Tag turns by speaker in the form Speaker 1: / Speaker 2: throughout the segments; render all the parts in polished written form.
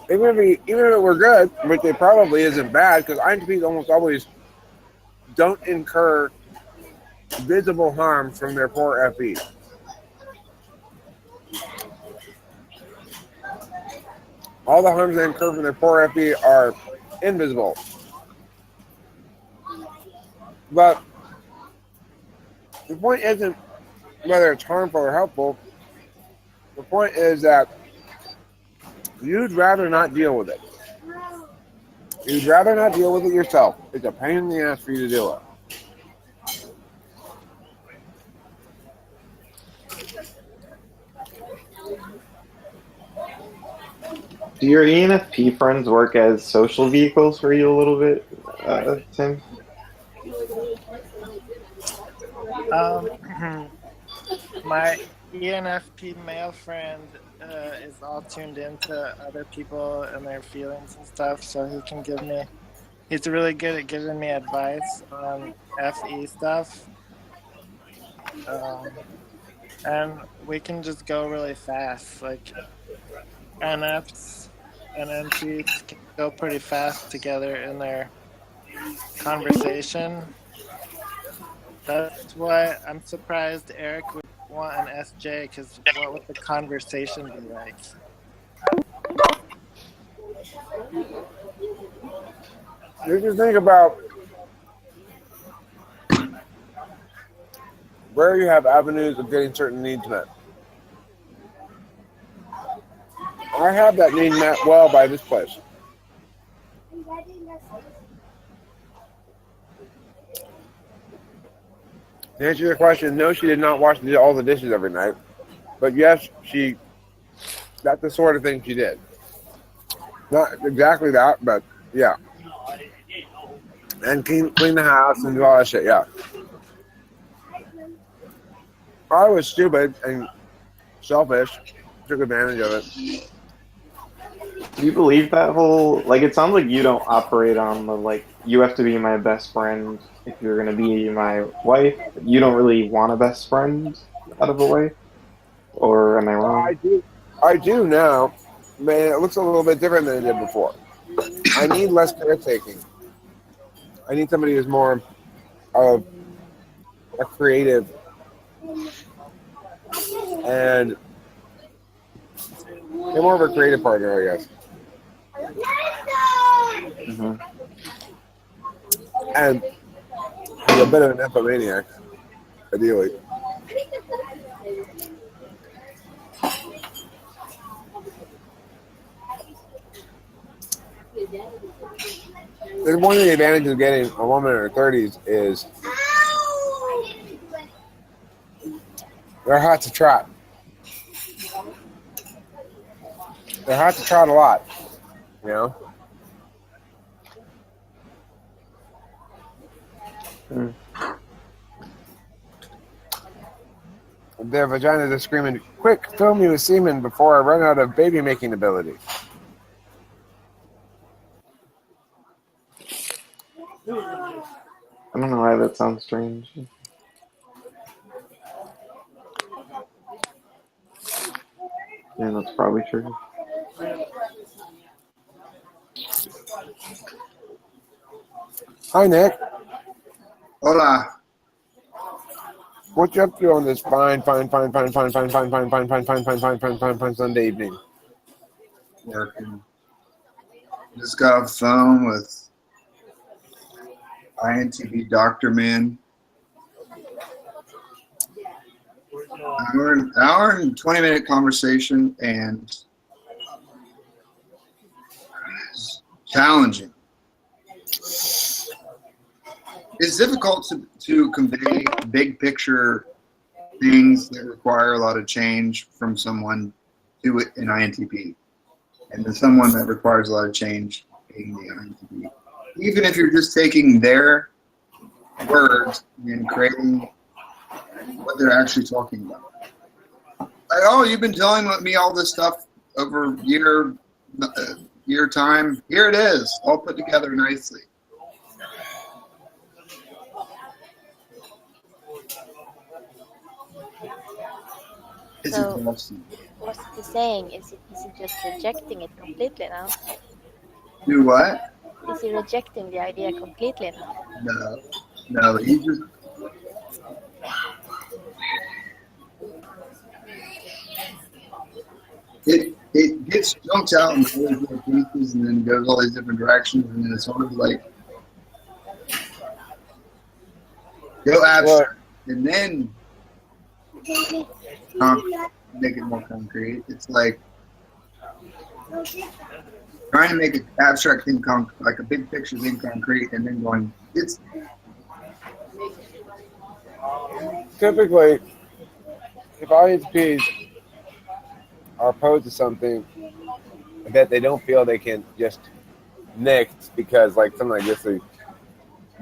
Speaker 1: even if it were good, which it probably isn't bad, because INTPs almost always don't incur visible harm from their poor FE. All the harms they incur from their poor FE are invisible. But the point isn't whether it's harmful or helpful. The point is that you'd rather not deal with it. You'd rather not deal with it yourself. It's a pain in the ass for you to deal with.
Speaker 2: Do your ENFP friends work as social vehicles for you a little bit, Tim?
Speaker 3: Um, my ENFP male friend is all tuned into other people and their feelings and stuff, so he can give me. He's really good at giving me advice on FE stuff, and we can just go really fast. Like NFs and NPs can go pretty fast together in their conversation. That's why I'm surprised Eric would want an SJ, because what would the conversation be like?
Speaker 1: You just think about where you have avenues of getting certain needs met. I have that need met well by this place. To answer your question, no, she did not wash all the dishes every night. But yes, that's the sort of thing she did. Not exactly that, but yeah. And clean the house and do all that shit, yeah. I was stupid and selfish, took advantage of it.
Speaker 2: Do you believe that whole, like, it sounds like you don't operate on the, like, you have to be my best friend if you're gonna be my wife. You don't really want a best friend out of a wife? Or am I
Speaker 1: I
Speaker 2: wrong?
Speaker 1: do. I do now. Man, it looks a little bit different than it did before. I need less caretaking. I need somebody who's more of a creative and they're more of a creative partner, I guess.
Speaker 2: Hmm.
Speaker 1: And he's a bit of an nymphomaniac, ideally. One of the advantages of getting a woman in her 30s is they're hot to trot. They're hot to trot a lot, you know?
Speaker 2: Mm.
Speaker 1: Their vaginas are screaming, "Quick, fill me with semen before I run out of baby making ability."
Speaker 2: I don't know why that sounds strange. Yeah, that's probably true.
Speaker 1: Hi, Nick.
Speaker 4: Hola.
Speaker 1: What you up to on this fine Sunday evening?
Speaker 4: Working. Just got off the phone with INTV Doctor Man. Hour and 20-minute conversation, and it's challenging. It's difficult to convey big picture things that require a lot of change from someone to an INTP, and to someone that requires a lot of change being the INTP. Even if you're just taking their words and creating what they're actually talking about. Like, oh, you've been telling me all this stuff over year time. Here it is, all put together nicely. It's
Speaker 5: So,
Speaker 4: exhausting.
Speaker 5: what's he saying? Is he just rejecting it completely now?
Speaker 4: Do what?
Speaker 5: Is he rejecting the idea completely now?
Speaker 4: No. He just. It gets jumped out in all these little pieces and then goes all these different directions and then it's sort of like go abstract and then make it more concrete. It's like trying to make an abstract thing like a big picture thing concrete and then going it's
Speaker 1: Typically, if IHPs are opposed to something that they don't feel they can just nix because like something like this is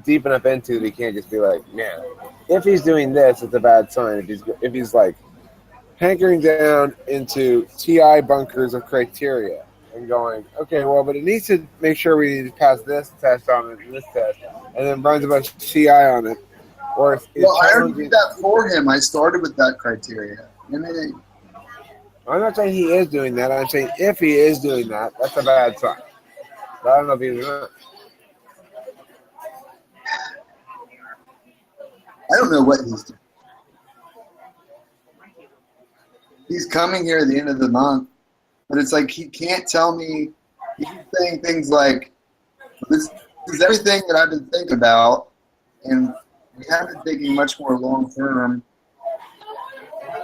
Speaker 1: deep enough into, they can't just be like, nah. If he's doing this, it's a bad sign. If he's like hankering down into TI bunkers of criteria and going, okay, well, but it needs to make sure we need to pass this test on it and this test, and then runs a bunch of TI on it. Or
Speaker 4: well, I already did that for him. I started with that criteria. And then
Speaker 1: I'm not saying he is doing that. I'm saying if he is doing that, that's a bad sign. But I don't know if he's not.
Speaker 4: I don't know what he's doing. He's coming here at the end of the month, but it's like he can't tell me. He's saying things like, this is everything that I've been thinking about, and we have been thinking much more long term.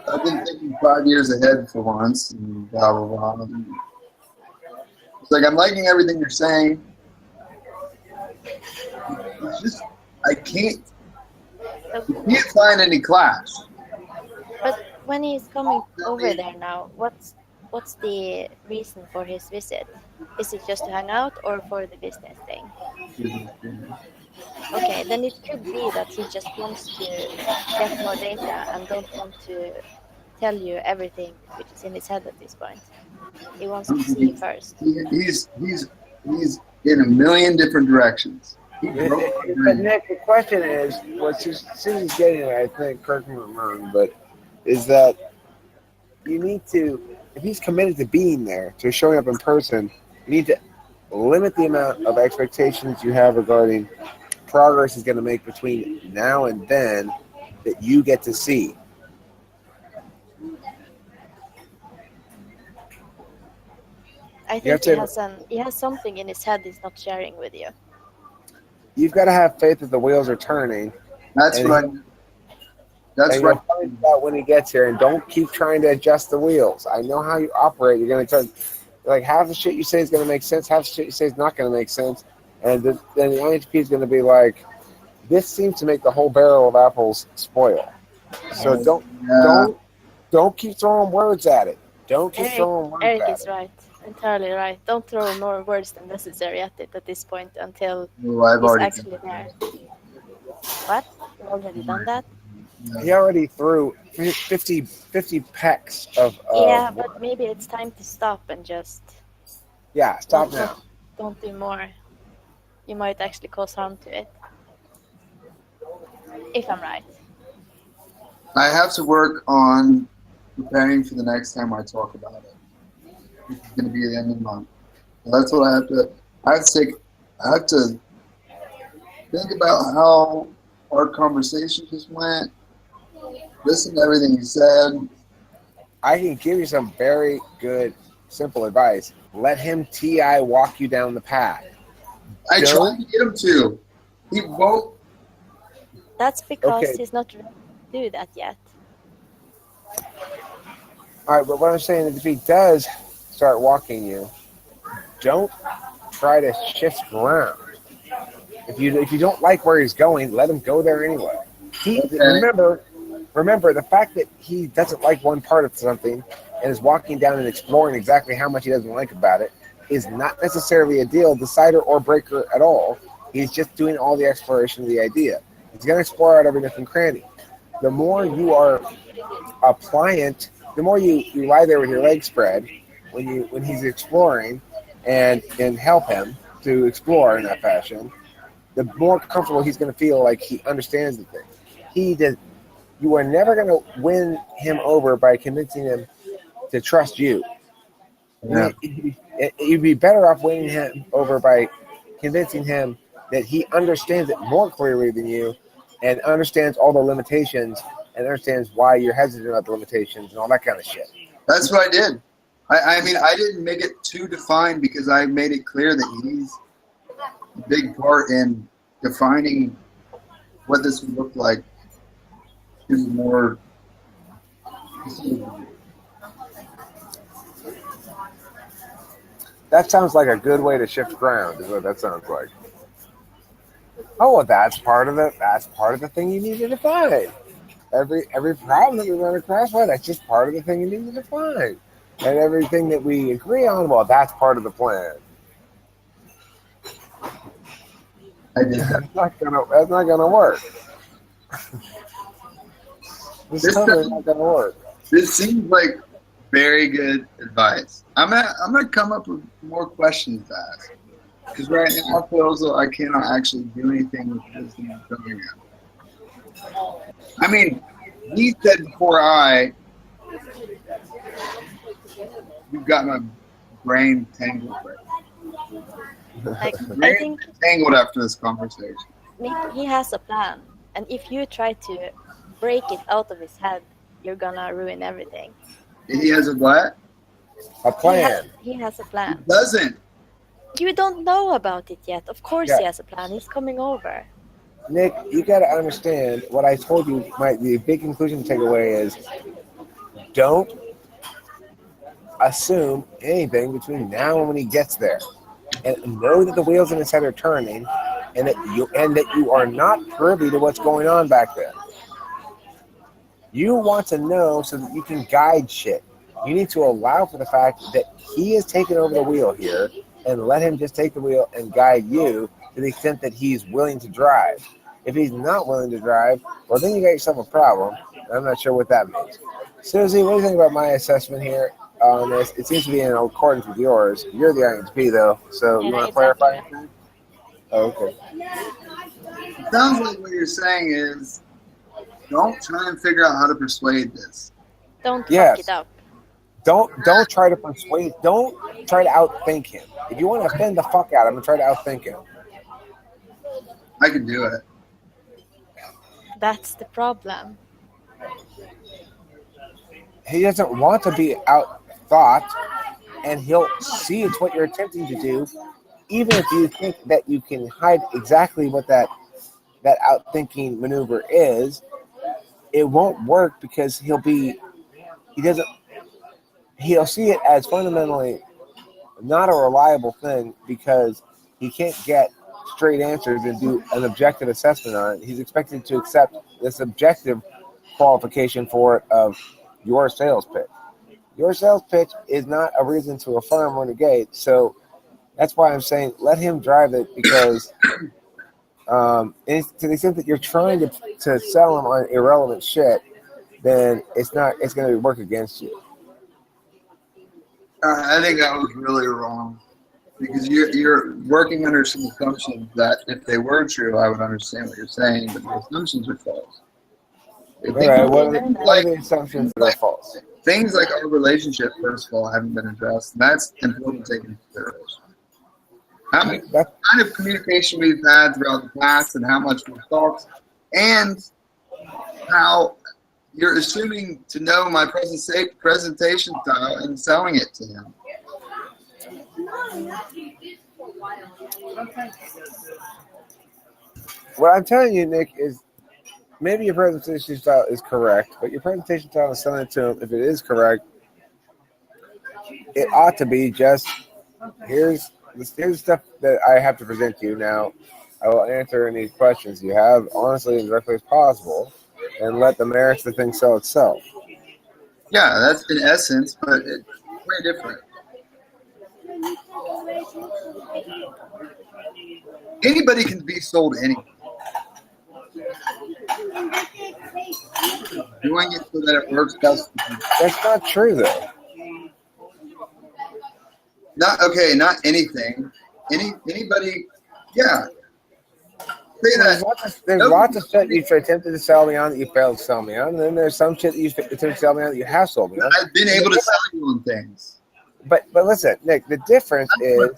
Speaker 4: I've been thinking 5 years ahead for once, and blah, blah, blah. It's like, I'm liking everything you're saying. It's just, I can't find any clash.
Speaker 5: But when he's coming over there now, what's the reason for his visit? Is it just to hang out or for the business thing? Okay, then it could be that he just wants to get more data and don't want to tell you everything which is in his head at this point. He wants to see first.
Speaker 4: He's in a million different directions.
Speaker 1: But Nick, the question is, what Susie's getting at, I think, correct me if I'm wrong, but is that you need to, if he's committed to being there, to showing up in person, you need to limit the amount of expectations you have regarding progress he's going to make between now and then that you get to see.
Speaker 5: I think he has something in his head he's not sharing with you.
Speaker 1: You've got to have faith that the wheels are turning.
Speaker 4: That's right. That's right.
Speaker 1: Find out when he gets here, and don't keep trying to adjust the wheels. I know how you operate. You're going to try, like, half the shit you say is going to make sense, half the shit you say is not going to make sense, and then the IHP is going to be like, this seems to make the whole barrel of apples spoil. So don't keep throwing words at it. Don't keep throwing words
Speaker 5: Eric
Speaker 1: at
Speaker 5: is right. Entirely right. Don't throw more words than necessary at it at this point until
Speaker 4: I've
Speaker 5: he's actually there. What? You've already done that?
Speaker 1: He already threw 50 pecks of...
Speaker 5: yeah, but maybe it's time to stop and just...
Speaker 1: Yeah, stop now.
Speaker 5: Don't do more. You might actually cause harm to it. If I'm right.
Speaker 4: I have to work on preparing for the next time I talk about it. It's going to be at the end of the month. So that's what I have to think about how our conversation just went. Listen to everything you said.
Speaker 1: I can give you some very good, simple advice. Let him TI walk you down the path.
Speaker 4: I tried to get him to. He won't.
Speaker 5: That's because he's not ready to do that yet.
Speaker 1: All right, but what I'm saying is if he does start walking you, don't try to shift around. If you don't like where he's going, let him go there anyway. Remember the fact that he doesn't like one part of something and is walking down and exploring exactly how much he doesn't like about it is not necessarily a deal decider or breaker at all. He's just doing all the exploration of the idea. He's going to explore out every different cranny. The more you are a pliant, the more you lie there with your legs spread when he's exploring and help him to explore in that fashion, the more comfortable he's going to feel like he understands the thing. You are never going to win him over by convincing him to trust you.
Speaker 4: Yeah.
Speaker 1: You'd be better off winning him over by convincing him that he understands it more clearly than you and understands all the limitations and understands why you're hesitant about the limitations and all that kind of shit.
Speaker 4: That's what I did. I mean, I didn't make it too defined because I made it clear that he's a big part in defining what this would look like to more.
Speaker 1: That sounds like a good way to shift ground, is what that sounds like. Oh, well, that's part of the thing you need to define. Every problem that we run across, well, that's just part of the thing you need to define. And everything that we agree on, well, that's part of the plan.
Speaker 4: I did that.
Speaker 1: That's not gonna work. It's totally not gonna work.
Speaker 4: This seems like very good advice. I'm gonna come up with more questions to ask because right now I feel as though I cannot actually do anything with this thing I'm coming at. I mean, he said before you've got my brain tangled.
Speaker 5: Like, I
Speaker 4: Brain
Speaker 5: think
Speaker 4: tangled after this conversation.
Speaker 5: he has a plan, and if you try to break it out of his head, you're gonna ruin everything.
Speaker 4: He has a what?
Speaker 1: A plan.
Speaker 5: He has a
Speaker 4: He
Speaker 5: plan.
Speaker 4: doesn't.
Speaker 5: You don't know about it yet. Of course
Speaker 1: Yeah.
Speaker 5: he has a plan. He's coming over.
Speaker 1: Nick, you got to understand what I told you. The big conclusion to take away is don't assume anything between now and when he gets there, and know that the wheels in his head are turning, and that you are not privy to what's going on back there. You want to know so that you can guide shit. You need to allow for the fact that he is taking over the wheel here, and let him just take the wheel and guide you to the extent that he's willing to drive. If he's not willing to drive, well, then you got yourself a problem. I'm not sure what that means. Susie, what do you think about my assessment here on this? It seems to be in accordance with yours. You're the INTP, though, so you
Speaker 5: Yeah,
Speaker 1: want to
Speaker 5: it's
Speaker 1: clarify
Speaker 5: accurate.
Speaker 1: anything? Oh, okay.
Speaker 4: It sounds like what you're saying is don't try and figure out how to persuade this.
Speaker 5: Don't
Speaker 1: Yes.
Speaker 5: fuck it up.
Speaker 1: Don't try to persuade. Don't try to outthink him. If you want to offend the fuck out of him, try to outthink him.
Speaker 4: I can do it.
Speaker 5: That's the problem.
Speaker 1: He doesn't want to be outthought, and he'll see it's what you're attempting to do, even if you think that you can hide exactly what that outthinking maneuver is. It won't work because he'll see it as fundamentally not a reliable thing because he can't get straight answers and do an objective assessment on it. He's expected to accept this objective qualification for it of your sales pitch. Your sales pitch is not a reason to affirm or negate. So that's why I'm saying let him drive it because to the extent that you're trying to sell him on irrelevant shit, then it's going to work against you.
Speaker 4: I think that was really wrong because you're working under some assumptions that if they were true, I would understand what you're saying, but the assumptions are false.
Speaker 1: All right, what are the assumptions that are false?
Speaker 4: Things like our relationship, first of all, haven't been addressed, and that's important to take into consideration. How much kind of communication we've had throughout the past and how much we've talked, and how you're assuming to know my presentation style and selling it to him.
Speaker 1: What I'm telling you, Nick, is maybe your presentation style is correct, but your presentation style is selling it to him. If it is correct, it ought to be just here's stuff that I have to present to you now. I will answer any questions you have honestly and directly as possible, and let the merits of the thing sell itself.
Speaker 4: Yeah, that's in essence, but it's way different. Anybody can be sold anything. Doing it so that it works best.
Speaker 1: That's not true, though.
Speaker 4: Not anything. Anybody, yeah. Say
Speaker 1: There's
Speaker 4: that.
Speaker 1: lots of shit you've attempted to sell me on that you failed to sell me on, and then there's some shit that you've attempted to sell me on that you have sold me on.
Speaker 4: I've been able to sell you on things.
Speaker 1: But listen, Nick, the difference is